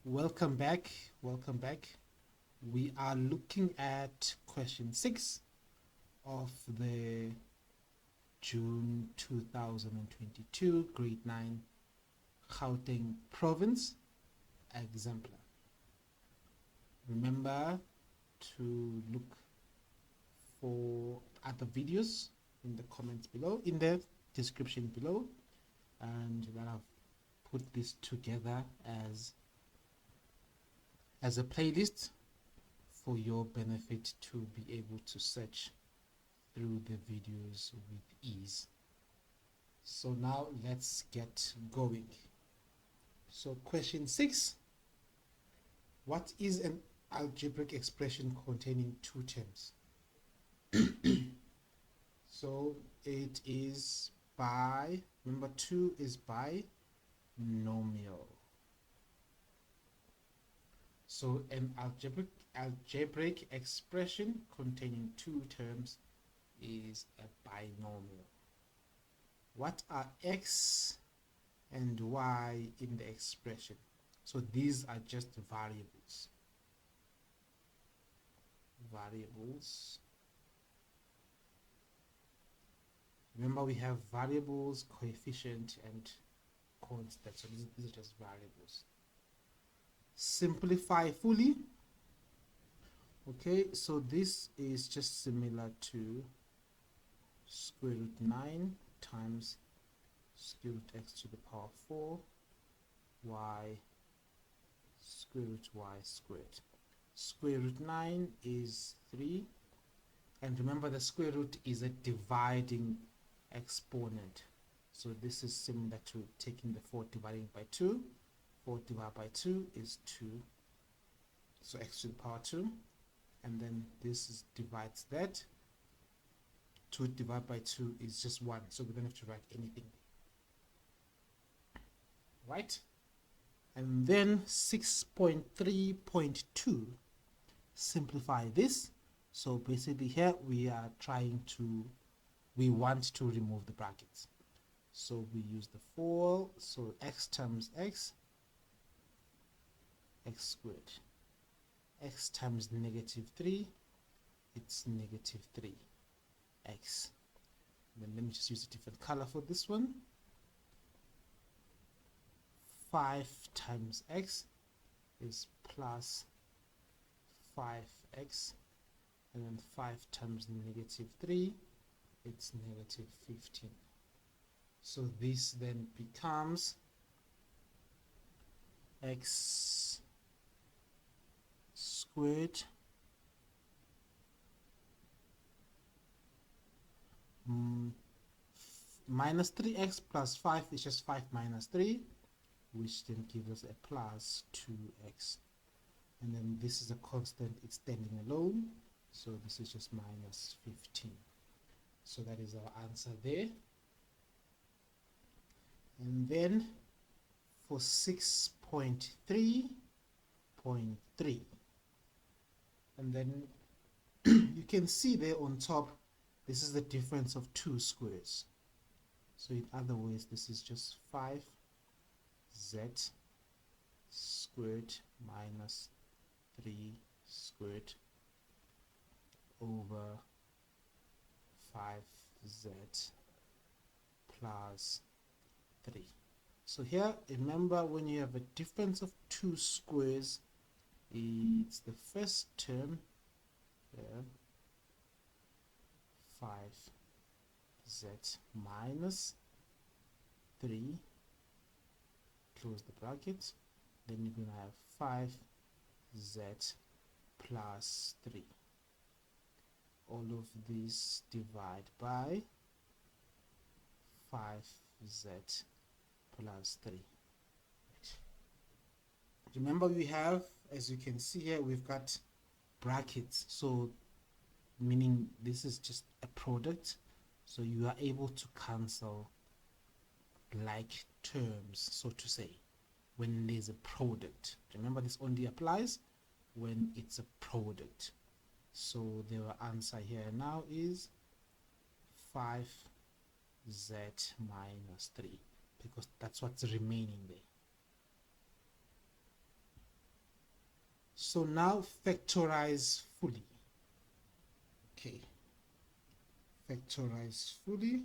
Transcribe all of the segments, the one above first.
Welcome back. Welcome back. We are looking at question 6 of the June 2022 grade 9 Gauteng province exemplar. Remember to look for other videos in the comments below, in the description below, and that I've put this together as a playlist for your benefit to be able to search through the videos with ease. So now let's get going. So question 6, what is an algebraic expression containing two terms? So it is number 2 is binomial. So an algebraic expression containing two terms is a binomial. What are x and y in the expression? So these are just variables. Remember, we have variables, coefficient, and constant. So these are just variables. Simplify fully. Okay, so this is just similar to square root 9 times square root x to the power 4 y square root y squared. Square root 9 is 3, and remember the square root is a dividing exponent, so this is similar to taking the 4 dividing by 2. 4 divided by 2 is 2, so x to the power 2, and then this divides that. 2 divided by 2 is just 1, so we don't have to write anything, right? And then 6.3.2, simplify this. So basically here we want to remove the brackets, so we use the FOIL. So x times x squared, x times -3, it's -3x. Then let me just use a different color for this one. 5 times x is plus 5x, and then 5 times -3, it's -15. So this then becomes x squared minus 3x plus 5 is just 5 minus 3, which then gives us a plus 2x. And then this is a constant, it's standing alone, so this is just minus 15. So that is our answer there. And then for 6.3.3, and then you can see there on top, this is the difference of two squares. So in other words, this is just 5z squared minus 3 squared over 5z plus 3. So here, remember, when you have a difference of two squares, it's the first term here, 5z minus 3, close the bracket, then you're going to have 5z plus 3. All of these divide by 5z plus 3. Remember, we have, as you can see here, we've got brackets, so meaning this is just a product, so you are able to cancel like terms, so to say, when there's a product. Remember, this only applies when it's a product. So the answer here now is 5z minus 3, because that's what's remaining there. So now factorize fully. Okay, factorize fully.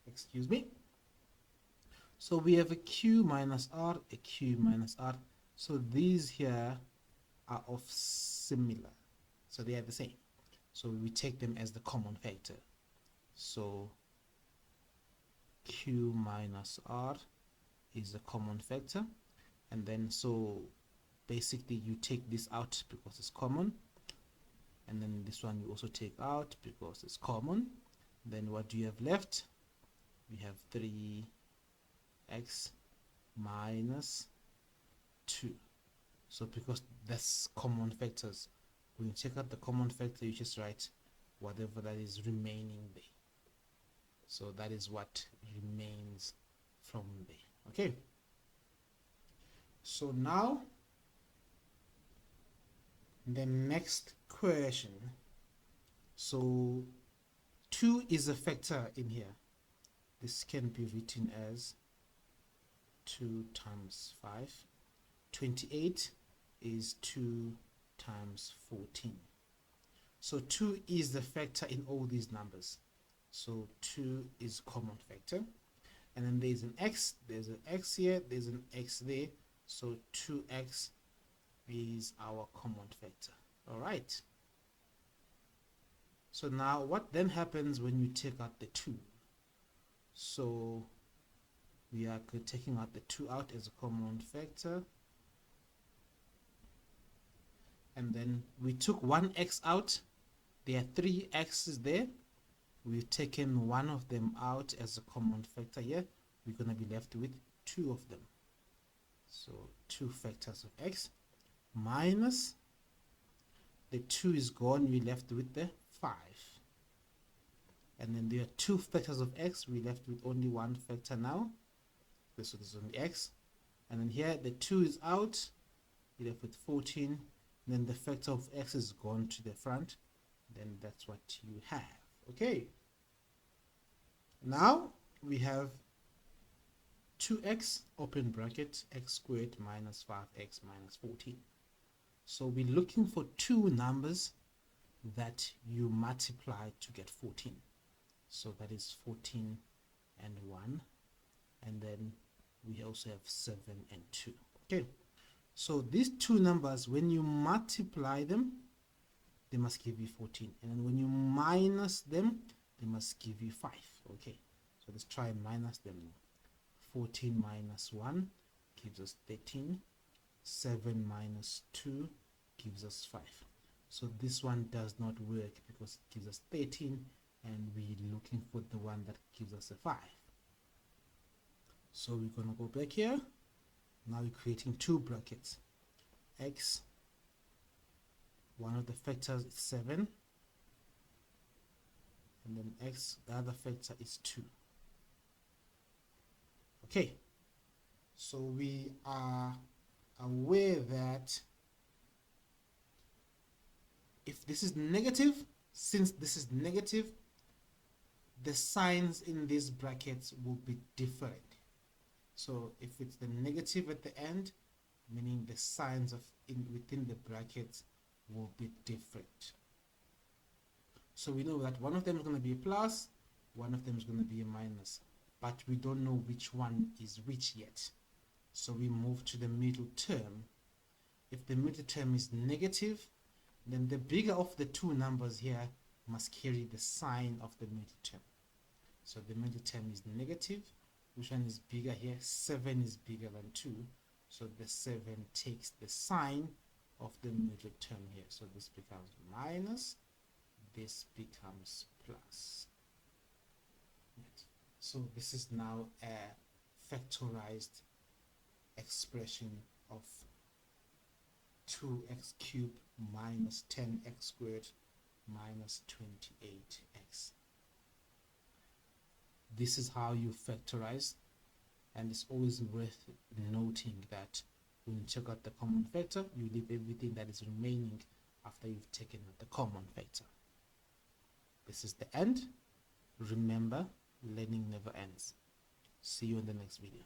Excuse me. So we have a q minus r, a q minus r. So these here are of similar. So they are the same. So we take them as the common factor. So q minus r is a common factor. And then so basically you take this out because it's common. And then this one you also take out because it's common. Then what do you have left? We have 3x minus 2. So because that's common factors, when you take out the common factor, you just write whatever that is remaining there. So that is what remains from there. Okay. So now the next question. So 2 is a factor in here. This can be written as 2 times 5. 28 is 2 times 14. So 2 is the factor in all these numbers. So 2 is common factor. And then there's an x here, there's an x there. So 2x is our common factor. All right. So now what then happens when you take out the 2? So we are taking out the 2 out as a common factor. And then we took one x out. There are 3 x's there. We've taken one of them out as a common factor here. We're going to be left with 2 of them. So 2 factors of x minus the 2 is gone. We're left with the 5. And then there are 2 factors of x. We're left with only one factor now. So this is only x. And then here the 2 is out. We're left with 14. Then the factor of x is gone to the front. Then that's what you have. Okay. Now we have 2x open bracket x squared minus 5x minus 14. So we're looking for 2 numbers that you multiply to get 14. So that is 14 and 1. And then we also have 7 and 2. Okay. So these 2 numbers, when you multiply them, they must give you 14. And then when you minus them, they must give you 5. Okay. So let's try and minus them now. 14 minus 1 gives us 13. 7 minus 2 gives us 5. So this one does not work because it gives us 13 and we're looking for the one that gives us a 5. So we're going to go back here. Now we're creating 2 brackets. X, one of the factors is 7. And then x, the other factor is 2. Okay. So we are aware that if this is negative, since this is negative, the signs in these brackets will be different. So if it's the negative at the end, meaning the signs of within the brackets will be different. So we know that one of them is going to be a plus, one of them is going to be a minus, but we don't know which one is which yet. So we move to the middle term. If the middle term is negative, then the bigger of the 2 numbers here must carry the sign of the middle term. So the middle term is negative. Which one is bigger here? 7 is bigger than 2. So the 7 takes the sign of the middle term here. So this becomes minus. This becomes plus. Right. So this is now a factorized expression of 2x cubed minus 10x squared minus 28x. This is how you factorize, and it's always worth noting that when you check out the common factor, you leave everything that is remaining after you've taken out the common factor. This is the end. Remember, learning never ends. See you in the next video.